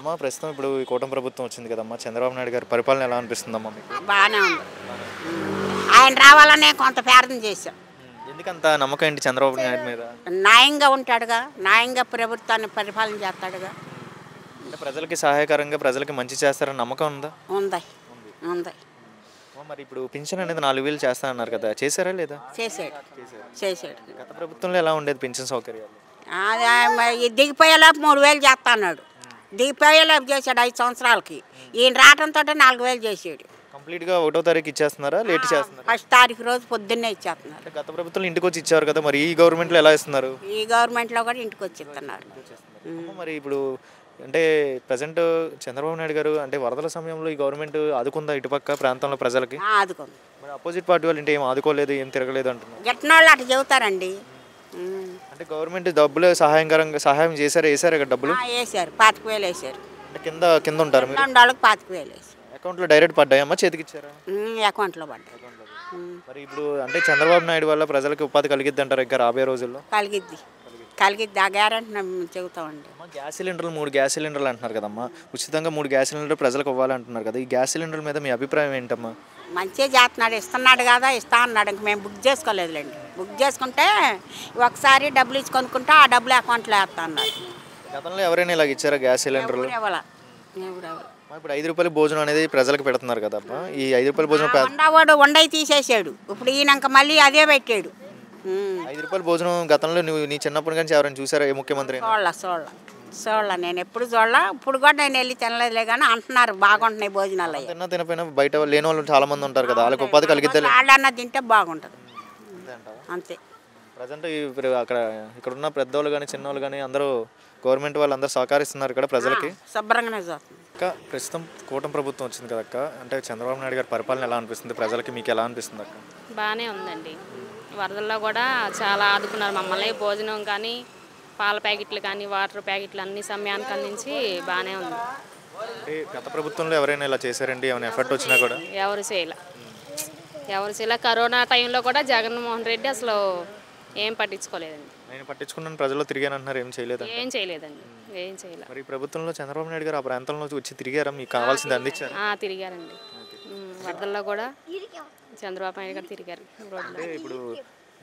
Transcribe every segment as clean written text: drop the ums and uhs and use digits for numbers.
అమ్మా ప్రస్తుతం ఇప్పుడు ఈ కూటమి ప్రభుత్వం వచ్చింది కదమ్మా, చంద్రబాబు నాయుడు గారి పరిపాలన ఎలా అనిపిస్తుందమ్మా మీకు? బాగానే ఉంది. ఆయన రావాలనే కొంత ప్రార్థన చేశాం. ఎందుకంత నమ్మకం ఏంటి చంద్రబాబు నాయుడు మీద? న్యాయంగా ఉంటాడుగా, న్యాయంగా ప్రభుత్వాన్ని పరిపాలన చేస్తాడుగా. అంటే ప్రజలకి సహాయకరంగా ప్రజలకి మంచి చేస్తారని నమ్మకం ఉందా? ఉంది ఉంది. మరి ఇప్పుడు పింఛన్ అనేది 4,000 చేస్తానన్నారు కదా, చేశారా లేదా? చేసాడు చేసాడు. గత ప్రభుత్వంలో ఎలా ఉండేది పింఛన్ సౌకర్యాలు? అది దిగిపోయేలోపు 3,000 చేస్తా అన్నాడు. దిగిపోయేలోపు చేశాడు 5 సంవత్సరాలకి. ఈయన రావడంతో 4,000 చేసాడు. కంప్లీట్గా 1వ తారీఖు ఇచ్చేస్తున్నారా, లేట్ చేస్తున్నారా? ఫస్ట్ తారీఖు రోజు పొద్దున్నే ఇచ్చేస్తున్నారు. గత ప్రభుత్వంలో ఇంటికి వచ్చి ఇచ్చారు కదా, మరి ఈ గవర్నమెంట్లో ఎలా ఇస్తున్నారు? ఈ గవర్నమెంట్లో కూడా ఇంటికి వచ్చి ఇస్తున్నారు. మరి ఇప్పుడు అంటే ప్రజెంట్ చంద్రబాబు నాయుడు గారు అంటే వరదల సమయంలో ఈ గవర్నమెంట్ ఆదుకుందా ఇటుపక్క ప్రాంతంలో ప్రజలకి? ఆదుకుంది. మరి అపోజిట్ పార్టీ వాళ్ళు అంటే ఏం ఆదుకోలేదు, ఏం తిరగలేదు అంటున్నారు. గిట్టనోళ్ళు అటు చెబుతారండి. అంటే గవర్నమెంట్ డబ్బులు సహాయం చేశారు, వేసారు కదా డబ్బులు? వేసారు 25,000 వేసారు. అంటే కింద కింద ఉంటారు మీరు? 25,000 వేసారు. అకౌంట్లో డైరెక్ట్ పడ్డాయమ్మా, చేతికి ఇచ్చారా? అకౌంట్లో పడ్డాయి. మరి ఇప్పుడు అంటే చంద్రబాబు నాయుడు వల్ల ప్రజలకు ఉపాధి కలిగిద్ది అంటారు ఇంకా రాబోయే రోజుల్లో? కలిగిద్ది ఆ గ్యారెంటీ చెబుతామండి. గ్యాస్ సిలిండర్లు 3 గ్యాస్ సిలిండర్లు అంటున్నారు కదమ్మా, ఉచితంగా 3 గ్యాస్ సిలిండర్లు ప్రజలకు ఇవ్వాలంటున్నారు కదా, ఈ గ్యాస్ సిలిండర్ మీద మీ అభిప్రాయం ఏంటమ్మా? మంచిగా చేస్తున్నాడు, ఇస్తున్నాడు కదా, ఇస్తా అన్నాడు. ఇంక మేము బుక్ చేసుకోలేదులేండి. బుక్ చేసుకుంటే ఒకసారి డబ్బులు ఇచ్చి కొనుక్కుంటే ఆ డబ్బులు అకౌంట్లో వేస్తా అన్నారు. గతంలో ఎవరైనా ఇలాగ ఇచ్చారా గ్యాస్ సిలిండర్లు? ఇప్పుడు 5 రూపాయల భోజనం అనేది ప్రజలకు పెడుతున్నారు కదమ్మా, ఈ 5 రూపాయల భోజనం వండయి తీసేసాడు. ఇప్పుడు ఈయనక మళ్ళీ అదే పెట్టాడు. 5 రూపాయల భోజనం గతంలో నువ్వు నీ చిన్నప్పటి నుంచి ఎవరైనా చూసారా ఏ ముఖ్యమంత్రి? చూడాల నేను ఎప్పుడు చూడాల. ఇప్పుడు కూడా నేను వెళ్ళి తినలేదులే కానీ అంటున్నారు బాగుంటున్నాయి భోజనాలు. తినపోయినా బయట లేని వాళ్ళు చాలా మంది ఉంటారు కదా, వాళ్ళకి ఉపాధి కలిగితే వాళ్ళన్నా తింటే బాగుంటుంది అంతే. ప్రజెంట్ ఇక్కడ ఉన్న పెద్దవాళ్ళు కానీ చిన్నవాళ్ళు కానీ అందరూ గవర్నమెంట్ వాళ్ళు అందరూ సహకరిస్తున్నారు ఇక్కడ ప్రజలకి శుభ్రంగానే చూస్తుంది. అక్క ప్రస్తుతం కూటమి ప్రభుత్వం వచ్చింది కదా అక్క, అంటే చంద్రబాబు నాయుడు గారి పరిపాలన ఎలా అనిపిస్తుంది ప్రజలకి, మీకు ఎలా అనిపిస్తుంది అక్క? బాగానే ఉందండి. వరదల్లో కూడా చాలా ఆదుకున్నారు మమ్మల్ని. భోజనం కానీ పాల ప్యాకెట్లు కానీ వాటర్ ప్యాకెట్లు అన్ని సమయానికి అందించి బాగానే ఉంది. అంటే గత ప్రభుత్వంలో ఎవరైనా ఇలా చేశారండి, ఏమైనా ఎఫెక్ట్ వచ్చినా కూడా? ఎవరు చేయలే. కరోనా టైంలో కూడా జగన్మోహన్ రెడ్డి అసలు ఏం పట్టించుకోలేదండి. నేను పట్టించుకున్నాను ప్రజల్లో తిరిగాను అంటున్నారు, ఏం చేయలేదు? ఏం చేయలేదండి. మరి ప్రభుత్వంలో చంద్రబాబు నాయుడు గారు ఆ ప్రాంతంలో వచ్చి తిరిగారా, మీకు కావాల్సింది అందించారు? తిరిగారండి. వరదల్లో కూడా చంద్రబాబు నాయుడు గారు తిరిగారు. అంటే ఇప్పుడు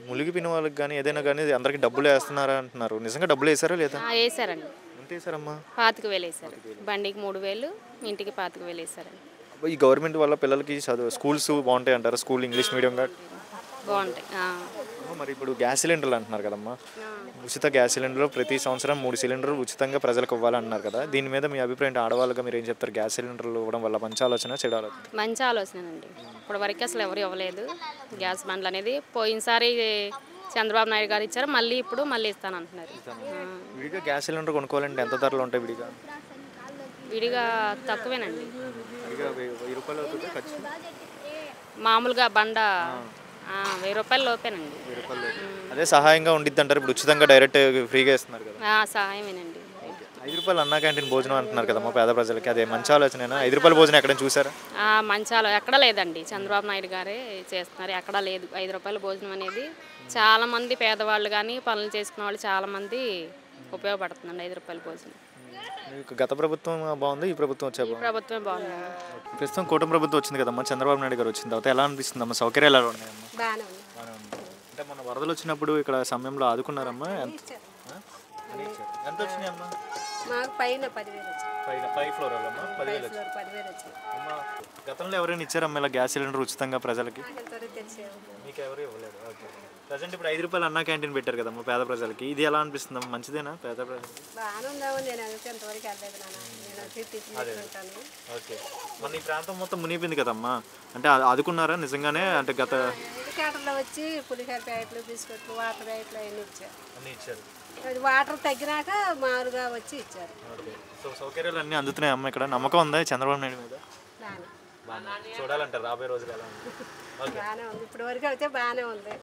మునిగిపోయిన వాళ్ళకి కానీ ఏదైనా కానీ అందరికి డబ్బులు వేస్తున్నారా అంటున్నారు, నిజంగా డబ్బులు వేసారా లేదా? వేసారండి. ఎంత వేసారమ్మా? 25,000 వేసారు. బండికి 3,000, ఇంటికి 25,000 వేసారండి. ఈ గవర్నమెంట్ వల్ల పిల్లలకి చదువు స్కూల్స్ బాగుంటాయి అంటారు, స్కూల్ ఇంగ్లీష్ మీడియంగా బాగుంటాయి. మరి ఇప్పుడు గ్యాస్ సిలిండర్లు అంటున్నారు కదమ్మా, ఉచిత గ్యాస్ సిలిండర్ ప్రతి సంవత్సరం 3 సిలిండర్లు ఉచితంగా ప్రజలకు ఇవ్వాలంటున్నారు కదా, దీని మీద మీ అభిప్రాయం ఆడవాళ్ళగా మీరు ఏం చెప్తారు? గ్యాస్ సిలిండర్లు ఇవ్వడం వల్ల మంచి ఆలోచన చెడు ఆలోచన? మంచి ఆలోచనండి. ఇప్పుడు వరకు అసలు ఎవరు ఇవ్వలేదు గ్యాస్ బండ్లు అనేది. పోయినసారి చంద్రబాబు నాయుడు గారు ఇచ్చారు, మళ్ళీ ఇప్పుడు మళ్ళీ ఇస్తానంటున్నారు. విడిగా గ్యాస్ సిలిండర్ కొనుక్కోవాలంటే ఎంత ధరలు ఉంటాయి విడిగా తక్కువేనండి. 1000 రూపాయలు అవుతుంది ఖర్చు. మామూలుగా బండ 1000 రూపాయల లోపేనండి. అదే సహాయంగా ఉండిద్ది అంటారు, ఇప్పుడు ఉచితంగా డైరెక్ట్ ఫ్రీగా ఇస్తున్నారు కదా? సహాయమేనండి. 5 రూపాయలు అన్నా క్యాంటీన్ భోజనం అంటున్నారు కదమ్మా పేద ప్రజలకి, అదే మంచి ఆలోచనేనా? 5 రూపాయల భోజనం ఎక్కడైనా చూసారా? మంచి ఎక్కడ లేదండి. చంద్రబాబు నాయుడు గారే చేస్తున్నారు, ఎక్కడా లేదు 5 రూపాయల భోజనం అనేది. చాలామంది పేదవాళ్ళు కానీ పనులు చేసుకునే వాళ్ళు చాలామంది ఉపయోగపడుతుందండి 5 రూపాయల భోజనం. గత ప్రభుత్వం బాగుంది, ఈ ప్రభుత్వం వచ్చే ప్రభుత్వమే బాగుంది. ప్రస్తుతం కూటమి ప్రభుత్వం వచ్చింది కదమ్మా, చంద్రబాబు నాయుడు గారు వచ్చిన తర్వాత ఎలా అనిపిస్తుంది అమ్మా, సౌకర్యాలు ఎలా ఉన్నాయమ్మా? అంటే మన వరదలు వచ్చినప్పుడు ఇక్కడ సమయంలో ఆదుకున్నారమ్మా? ఎంత వచ్చినాయమ్మా? పైన 10,000 పై ఫ్లోర్ అమ్మా 10,000 అమ్మా. గతంలో ఎవరైనా ఇచ్చారమ్మా ఇలా గ్యాస్ సిలిండర్ ఉచితంగా ప్రజలకి? మీకు ఎవరు ఇవ్వలేదు. ఓకే. ప్రజెంట్ ఇప్పుడు 5 రూపాయలు అన్నా క్యాంటీన్ పెట్టారు కదమ్మా పేద ప్రజలకి, ఇది ఎలా అనిపిస్తుందమ్మా, మంచిదేనా పేద ప్రజలకి? ఓకే. మన ఈ ప్రాంతం మొత్తం మునిగిపోయింది కదమ్మా, అంటే ఆదుకున్నారా నిజంగానే? అంటే గత వచ్చి పులిహోర ప్యాకెట్లు బిస్కెట్లు వాటర్ ప్యాకెట్లు అన్నీ ఇచ్చారు. వాటర్ తగ్గినాక మారుగా వచ్చి ఇచ్చారు. సో సౌకర్యాలు అన్నీ అందుతున్నాయి అమ్మ ఇక్కడ, నమ్మకం ఉందా చంద్రబాబు నాయుడు మీద? చూడాలంటారు రాబోయే రోజులు ఎలా ఉంది? బాగానే ఉంది, ఇప్పటి వరకు అయితే బాగానే ఉంది.